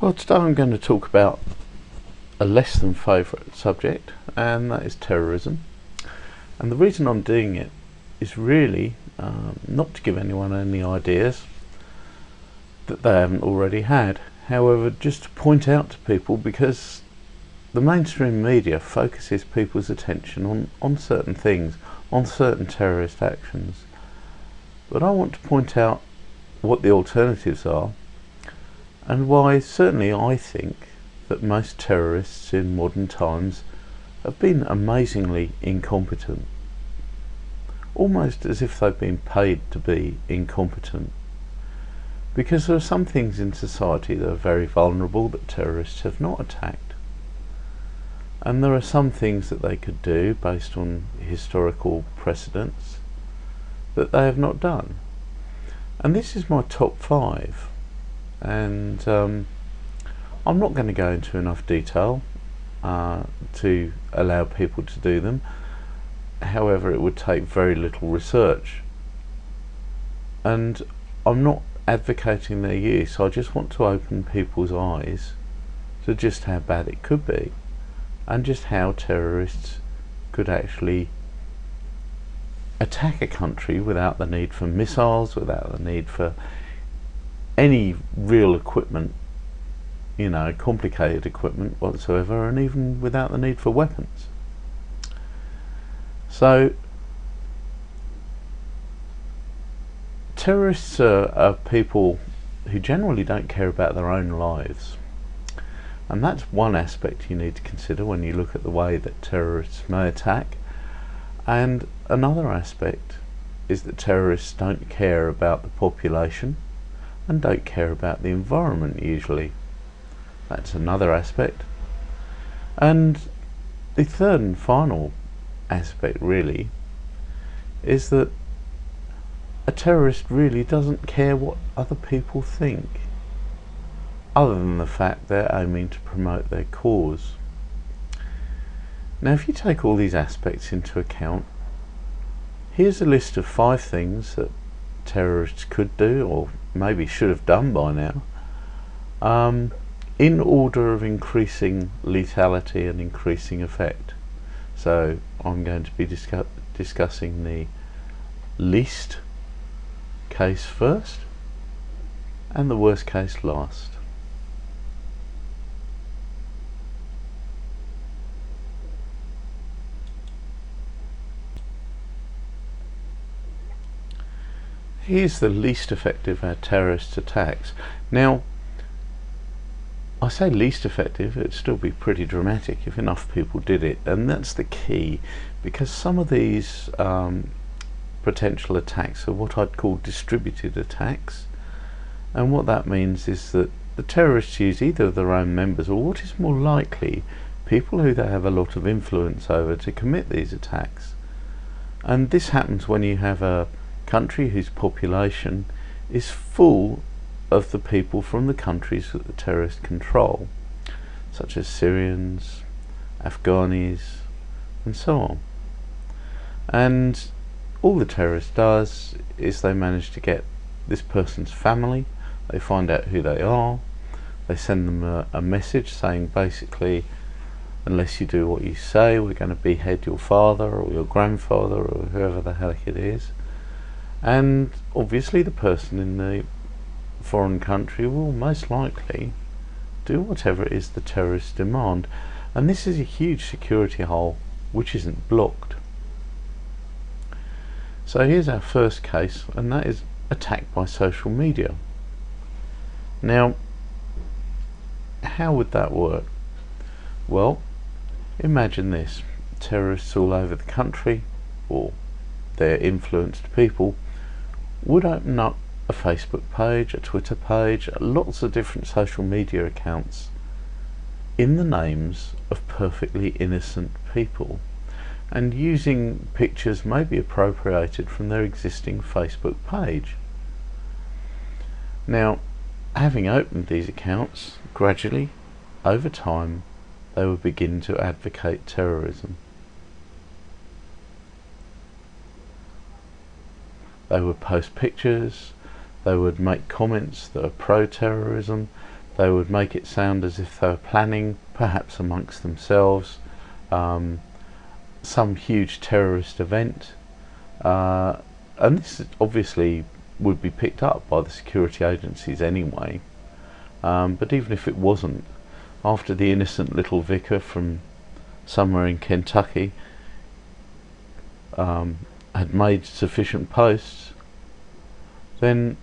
Well, today I'm going to talk about a less than favourite subject, and that is terrorism. And the reason I'm doing it is really not to give anyone any ideas that they haven't already had. However, just to point out to people, because the mainstream media focuses people's attention on certain things, on certain terrorist actions. But I want to point out what the alternatives are, and why certainly I think that most terrorists in modern times have been amazingly incompetent. Almost as if they've been paid to be incompetent. Because there are some things in society that are very vulnerable that terrorists have not attacked. And there are some things that they could do based on historical precedents that they have not done. And this is my top 5. And I'm not going to go into enough detail to allow people to do them. However, it would take very little research, and I'm not advocating their use. I just want to open people's eyes to just how bad it could be, and just how terrorists could actually attack a country without the need for missiles, without the need for any real equipment, complicated equipment whatsoever, and even without the need for weapons. So terrorists are people who generally don't care about their own lives, and that's one aspect you need to consider when you look at the way that terrorists may attack. And another aspect is that terrorists don't care about the population and don't care about the environment usually. That's another aspect. And the third and final aspect really is that a terrorist really doesn't care what other people think, other than the fact they're aiming to promote their cause. Now, if you take all these aspects into account, here's a list of 5 things that terrorists could do, or maybe should have done by now, in order of increasing lethality and increasing effect. So I'm going to be discussing the least case first and the worst case last. Here's the least effective of our terrorist attacks. Now, I say least effective, it'd still be pretty dramatic if enough people did it, and that's the key, because some of these potential attacks are what I'd call distributed attacks, and what that means is that the terrorists use either their own members, or what is more likely, people who they have a lot of influence over, to commit these attacks. And this happens when you have a country whose population is full of the people from the countries that the terrorists control, such as Syrians, Afghanis, and so on. And all the terrorist does is they manage to get this person's family, they find out who they are, they send them a message saying basically, unless you do what you say, we're going to behead your father or your grandfather or whoever the heck it is. And obviously the person in the foreign country will most likely do whatever it is the terrorists demand, and this is a huge security hole which isn't blocked. So here's our first case, and that is attack by social media. Now, how would that work? Well, imagine this: terrorists all over the country, or their influenced people, would open up a Facebook page, a Twitter page, lots of different social media accounts in the names of perfectly innocent people, and using pictures maybe appropriated from their existing Facebook page. Now, having opened these accounts, gradually, over time, they would begin to advocate terrorism. They would post pictures, they would make comments that are pro-terrorism, They would make it sound as if they were planning, perhaps amongst themselves, some huge terrorist event, and this obviously would be picked up by the security agencies anyway. But even if it wasn't, after the innocent little vicar from somewhere in Kentucky had made sufficient posts, then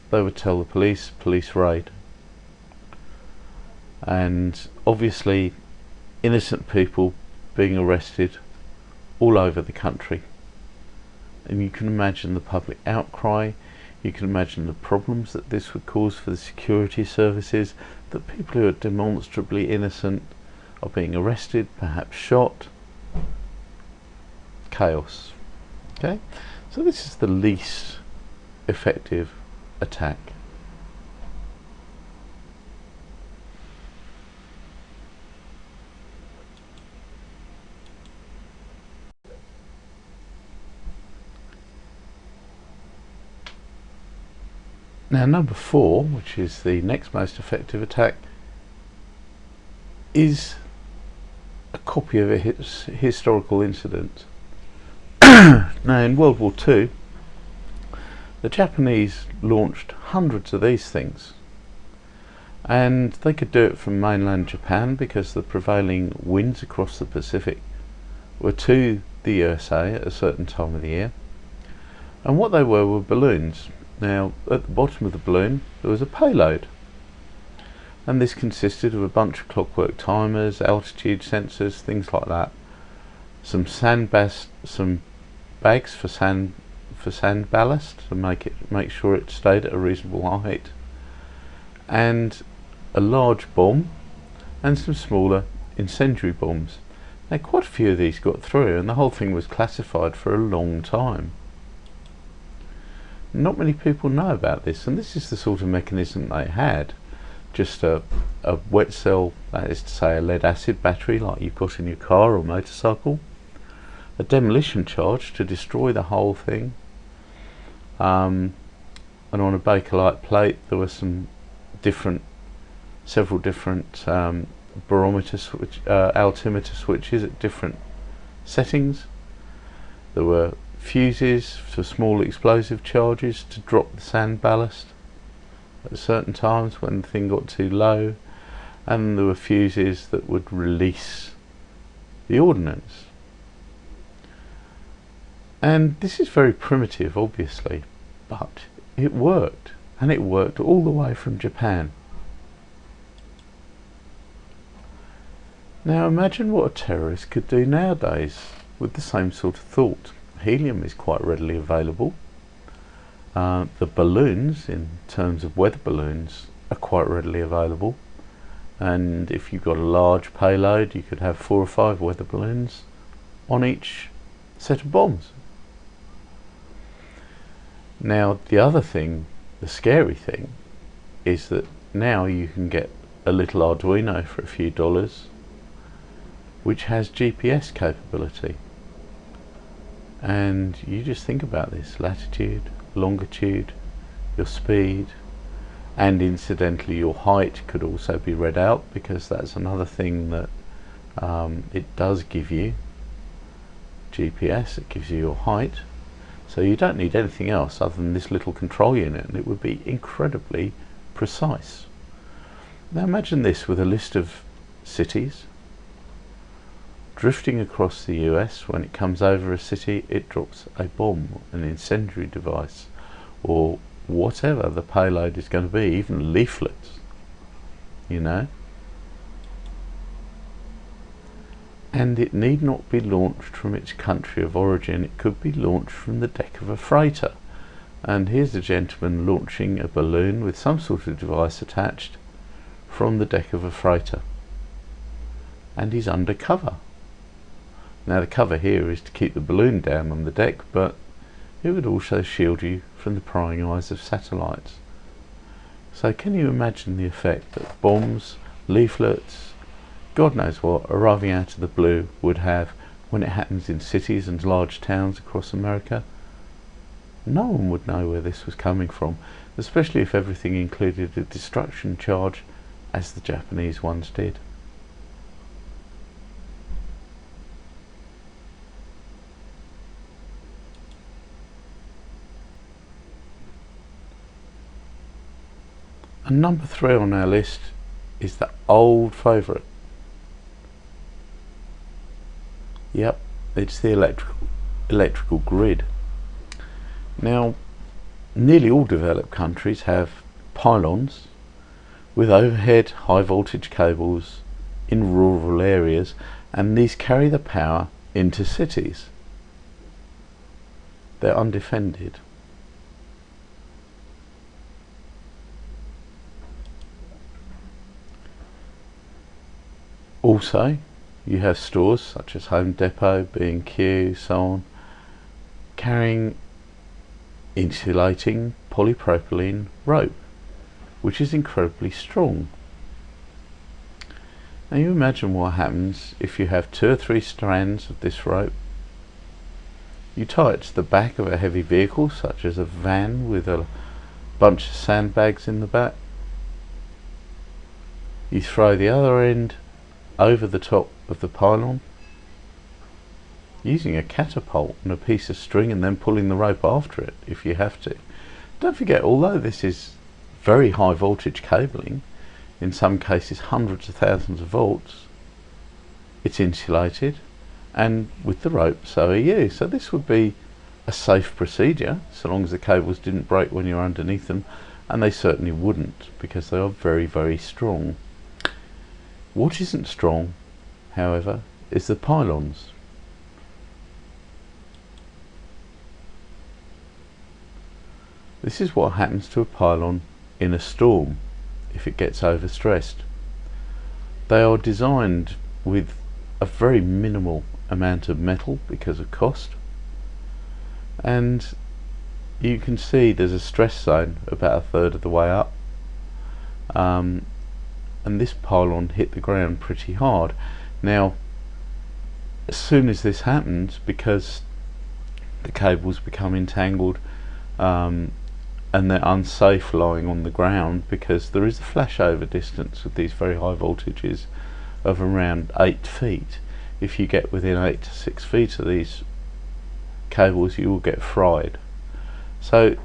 they would tell the police raid. And obviously innocent people being arrested all over the country. And you can imagine the public outcry, you can imagine the problems that this would cause for the security services, that people who are demonstrably innocent are being arrested, perhaps shot. Chaos. Okay? So this is the least effective attack. Now number 4, which is the next most effective attack, is a copy of a historical incident. Now in World War II, the Japanese launched hundreds of these things, and they could do it from mainland Japan because the prevailing winds across the Pacific were to the USA at a certain time of the year. And what they were balloons. Now at the bottom of the balloon there was a payload, and this consisted of a bunch of clockwork timers, altitude sensors, things like that, some bags for sand ballast to make sure it stayed at a reasonable height, and a large bomb and some smaller incendiary bombs. Now quite a few of these got through, and the whole thing was classified for a long time. Not many people know about this, and this is the sort of mechanism they had. Just a wet cell, that is to say a lead acid battery like you've got in your car or motorcycle, a demolition charge to destroy the whole thing, and on a Bakelite plate there were several different altimeter switches at different settings. There were fuses for small explosive charges to drop the sand ballast at certain times when the thing got too low, and there were fuses that would release the ordnance. And this is very primitive, obviously, but it worked, and it worked all the way from Japan. Now imagine what a terrorist could do nowadays with the same sort of thought. Helium is quite readily available. The balloons, in terms of weather balloons, are quite readily available, and if you've got a large payload you could have 4 or 5 weather balloons on each set of bombs. Now the other thing, the scary thing, is that now you can get a little Arduino for a few dollars which has GPS capability. And you just think about this: latitude, longitude, your speed, and incidentally your height could also be read out, because that's another thing that it does give you. GPS, it gives you your height, so you don't need anything else other than this little control unit, and it would be incredibly precise. Now imagine this with a list of cities drifting across the US. When it comes over a city, it drops a bomb, an incendiary device, or whatever the payload is going to be, even leaflets, you know. And it need not be launched from its country of origin, it could be launched from the deck of a freighter. And here's a gentleman launching a balloon with some sort of device attached from the deck of a freighter, and he's undercover. Now the cover here is to keep the balloon down on the deck, but it would also shield you from the prying eyes of satellites. So can you imagine the effect that bombs, leaflets, God knows what, arriving out of the blue would have when it happens in cities and large towns across America? No one would know where this was coming from. especially if everything included a destruction charge, as the Japanese ones did. And number 3 on our list is the old favourite. Yep, it's the electrical grid. Now, nearly all developed countries have pylons with overhead high voltage cables in rural areas, and these carry the power into cities. They're undefended. Also, you have stores such as Home Depot, B&Q, so on, carrying insulating polypropylene rope, which is incredibly strong. Now you imagine what happens if you have 2 or 3 strands of this rope. You tie it to the back of a heavy vehicle such as a van with a bunch of sandbags in the back. You throw the other end over the top of the pylon using a catapult and a piece of string, and then pulling the rope after it if you have to. Don't forget, although this is very high voltage cabling, in some cases hundreds of thousands of volts, it's insulated, and with the rope so are you. So this would be a safe procedure so long as the cables didn't break when you're underneath them, and they certainly wouldn't because they are very, very strong. What isn't strong, however, is the pylons. This is what happens to a pylon in a storm if it gets overstressed. They are designed with a very minimal amount of metal because of cost, and you can see there's a stress zone about 1/3 of the way up, and this pylon hit the ground pretty hard. Now, as soon as this happens, because the cables become entangled and they're unsafe lying on the ground, because there is a flashover distance with these very high voltages of around 8 feet. If you get within 8 to 6 feet of these cables, you will get fried. So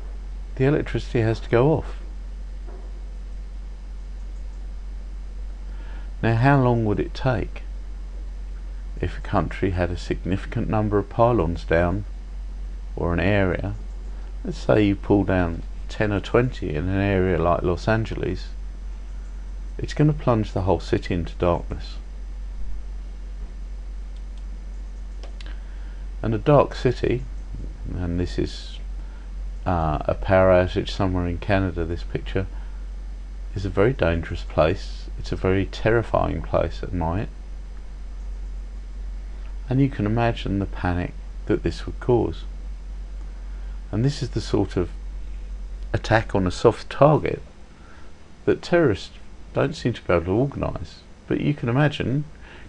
the electricity has to go off. Now, how long would it take if a country had a significant number of pylons down, or an area? Let's say you pull down 10 or 20 in an area like Los Angeles. It's going to plunge the whole city into darkness. And a dark city, and this is a power outage somewhere in Canada, this picture, is a very dangerous place. It's a very terrifying place at night, and you can imagine the panic that this would cause. And this is the sort of attack on a soft target that terrorists don't seem to be able to organise. But you can imagine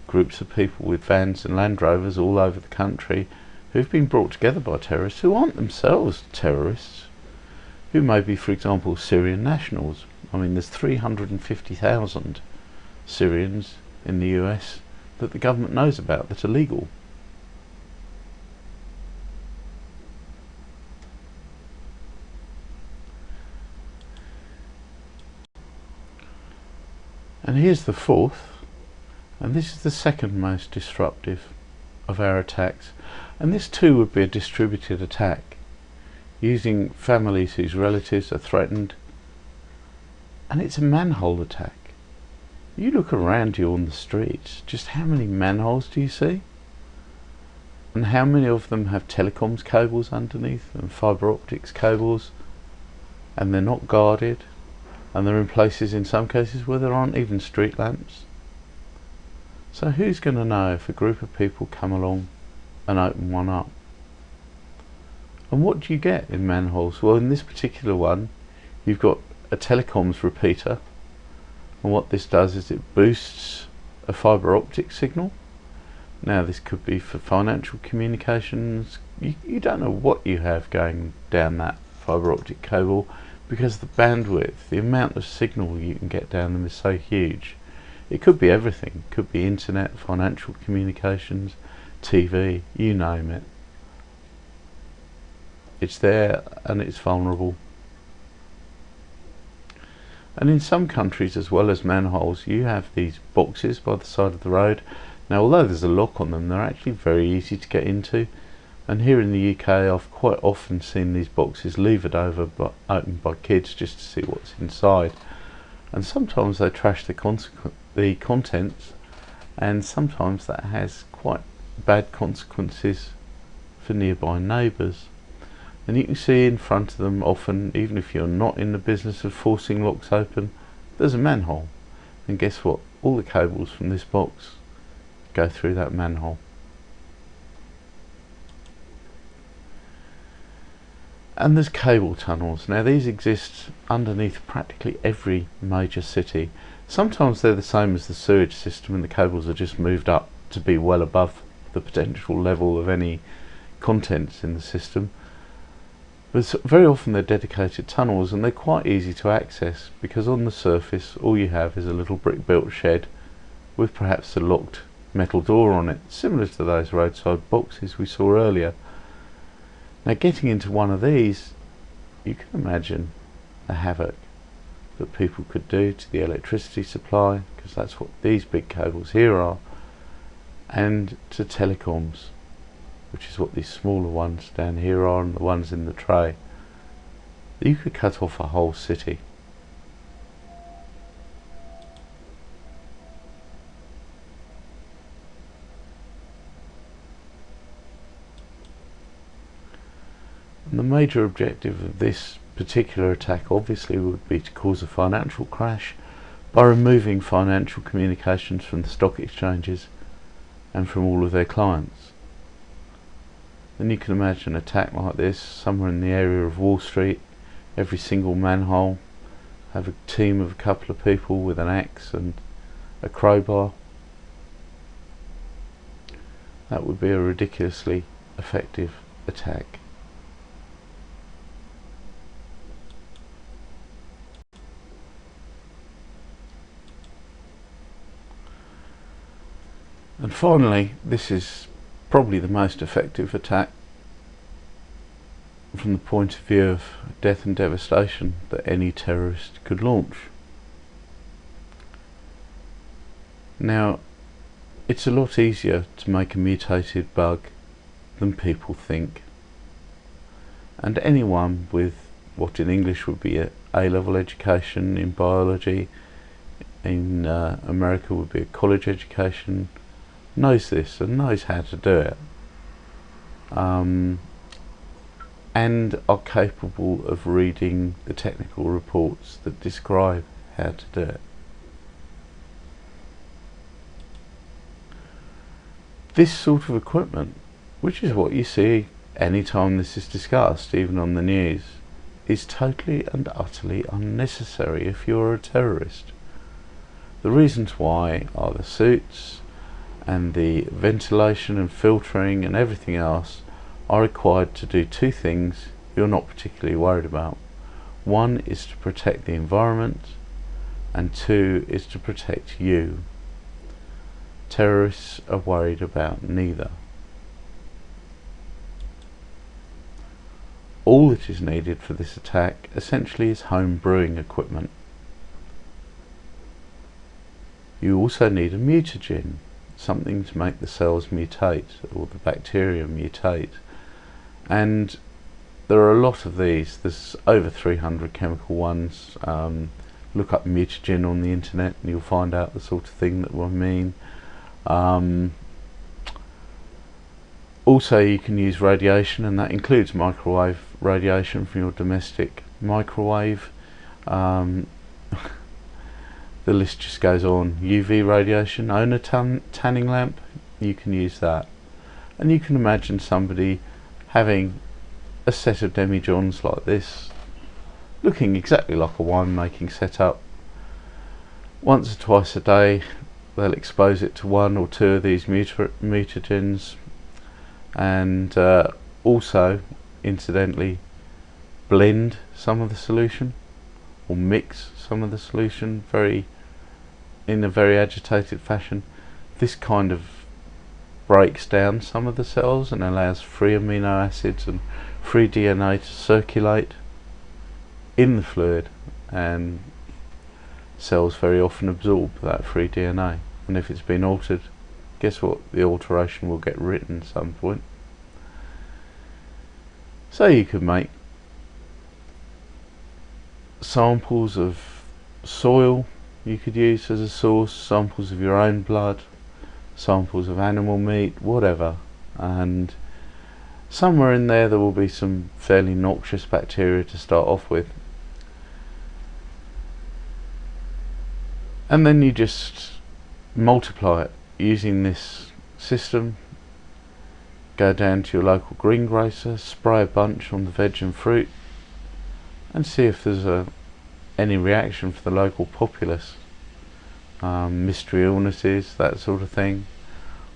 groups of people with vans and Land Rovers all over the country who've been brought together by terrorists who aren't themselves terrorists, who may be, for example, Syrian nationals. I mean, there's 350,000 Syrians in the US that the government knows about that are legal. And here's the fourth, and this is the second most disruptive of our attacks. And this too would be a distributed attack, using families whose relatives are threatened. And it's a manhole attack. You look around you on the streets, just how many manholes do you see? And how many of them have telecoms cables underneath and fibre optics cables, and they're not guarded, and they're in places in some cases where there aren't even street lamps. So who's going to know if a group of people come along and open one up? And what do you get in manholes? Well, in this particular one, you've got a telecoms repeater, and what this does is it boosts a fibre optic signal. Now this could be for financial communications. You don't know what you have going down that fibre optic cable, because the bandwidth, the amount of signal you can get down them is so huge. It could be everything. It could be internet, financial communications, TV, you name it. It's there and it's vulnerable. And in some countries, as well as manholes, you have these boxes by the side of the road. Now, although there's a lock on them, they're actually very easy to get into. And here in the UK, I've quite often seen these boxes levered over, opened by kids just to see what's inside. And sometimes they trash the contents, and sometimes that has quite bad consequences for nearby neighbours. And you can see in front of them often, even if you're not in the business of forcing locks open, there's a manhole. And guess what? All the cables from this box go through that manhole. And there's cable tunnels. Now these exist underneath practically every major city. Sometimes they're the same as the sewage system and the cables are just moved up to be well above the potential level of any contents in the system. But very often they're dedicated tunnels, and they're quite easy to access because on the surface all you have is a little brick built shed with perhaps a locked metal door on it, similar to those roadside boxes we saw earlier. Now getting into one of these, you can imagine the havoc that people could do to the electricity supply, because that's what these big cables here are, and to telecoms, which is what these smaller ones down here are and the ones in the tray. You could cut off a whole city. And the major objective of this particular attack obviously would be to cause a financial crash by removing financial communications from the stock exchanges and from all of their clients. And you can imagine an attack like this somewhere in the area of Wall Street, every single manhole, have a team of a couple of people with an axe and a crowbar. That would be a ridiculously effective attack. And finally, this is probably the most effective attack from the point of view of death and devastation that any terrorist could launch. Now, it's a lot easier to make a mutated bug than people think. And anyone with what in English would be a A-level education in biology, in America would be a college education, knows this and knows how to do it, and are capable of reading the technical reports that describe how to do it. This sort of equipment, which is what you see anytime this is discussed, even on the news, is totally and utterly unnecessary if you're a terrorist. The reasons why are the suits and the ventilation and filtering and everything else are required to do two things you're not particularly worried about. One is to protect the environment, and two is to protect you. Terrorists are worried about neither. All that is needed for this attack essentially is home brewing equipment. You also need a mutagen, something to make the cells mutate, or the bacteria mutate. And there are a lot of these. There's over 300 chemical ones. Look up mutagen on the internet and you'll find out the sort of thing that we mean. Also, you can use radiation, and that includes microwave radiation from your domestic microwave. The list just goes on. UV radiation, own a tanning lamp, you can use that. And you can imagine somebody having a set of demijohns like this, looking exactly like a winemaking setup. Once or twice a day they'll expose it to one or two of these mutagens, and also, incidentally, blend some of the solution or mix some of the solution in a very agitated fashion, this kind of breaks down some of the cells and allows free amino acids and free DNA to circulate in the fluid, and cells very often absorb that free DNA, and if it's been altered, guess what, the alteration will get written at some point. So you could make samples of soil you could use as a source, samples of your own blood, samples of animal meat, whatever, and somewhere in there will be some fairly noxious bacteria to start off with, and then you just multiply it using this system. Go down to your local greengrocer, spray a bunch on the veg and fruit, and see if there's any reaction for the local populace. Mystery illnesses, that sort of thing.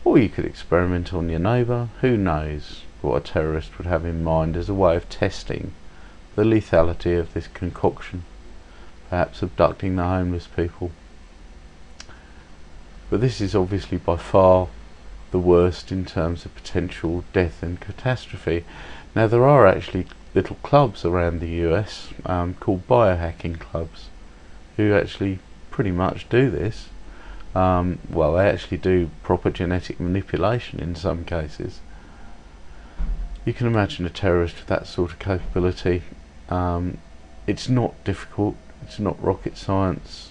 Or you could experiment on your neighbour. Who knows what a terrorist would have in mind as a way of testing the lethality of this concoction, perhaps abducting the homeless people. But this is obviously by far the worst in terms of potential death and catastrophe. Now, there are actually little clubs around the US called biohacking clubs who actually pretty much do this. Well, they actually do proper genetic manipulation in some cases. You can imagine a terrorist with that sort of capability. It's not difficult, it's not rocket science,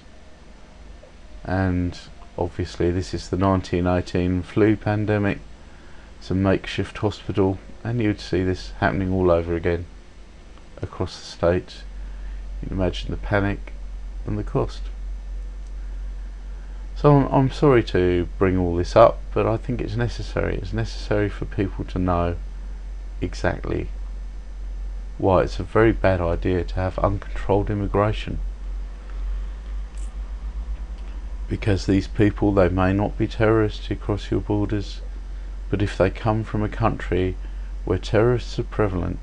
and obviously this is the 1918 flu pandemic. It's a makeshift hospital, and you'd see this happening all over again across the states. You can imagine the panic and the cost. So I'm sorry to bring all this up, but I think it's necessary. It's necessary for people to know exactly why it's a very bad idea to have uncontrolled immigration. Because these people, they may not be terrorists who cross your borders, but if they come from a country where terrorists are prevalent,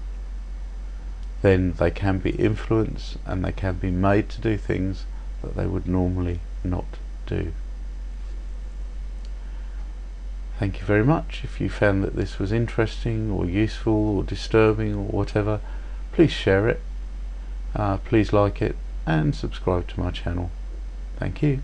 then they can be influenced and they can be made to do things that they would normally not do. Thank you very much. If you found that this was interesting or useful or disturbing or whatever, please share it, please like it and subscribe to my channel. Thank you.